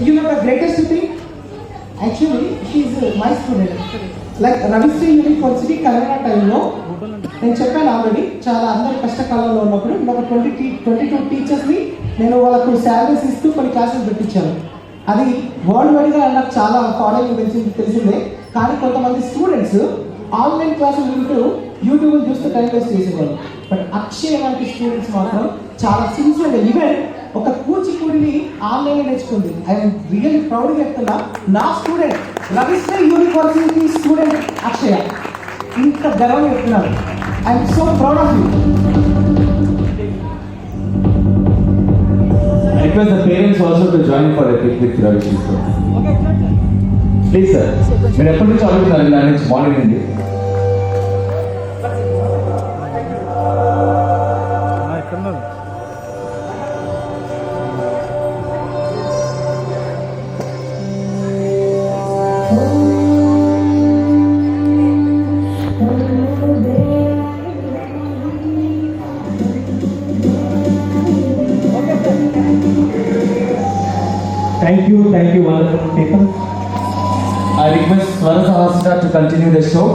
You know the greatest thing? Actually, she is my student. Like Ravistri University corona టైంలో నేను చెప్పాను already, చాలా అందరు కష్టకాలంలో ఉన్నప్పుడు ఒక 22 టీచర్స్ని నేను వాళ్ళకు శాలరీస్ ఇస్తూ కొన్ని క్లాసెస్ పెట్టించాను. అది వరల్డ్ వైడ్గా నాకు చాలా ఫాలోయింగ్ తెలిసిందే. కానీ కొంతమంది స్టూడెంట్స్ ఆన్లైన్ క్లాసులు వింటూ యూట్యూబ్ చూస్తే టైం వేస్ట్ చేసేవాళ్ళు. బట్ అక్షయ్ లాంటి స్టూడెంట్స్ మాత్రం చాలా సిన్సియర్గా ఈవెన్ ఒక కూచిపూడిని ఆన్లైన్లో నేర్చుకుంది. ఐఎమ్ రియల్లీ ప్రౌడ్గా చెప్తున్నా, నా స్టూడెంట్ రవిశ్రీ యూనివర్సిటీ స్టూడెంట్ అక్షయ. ఇంత గర్వంగా చెప్తున్నాను. I'm so proud of you. I request the parents also to join for a pic with Ravishri sir. Please sir. మీరు ఎప్పటి నుంచి అడుగుతున్నారు దాని నుంచి మార్నింగ్ నుండి? Thank you, wonderful people. I request Swara Sahasra to continue the show.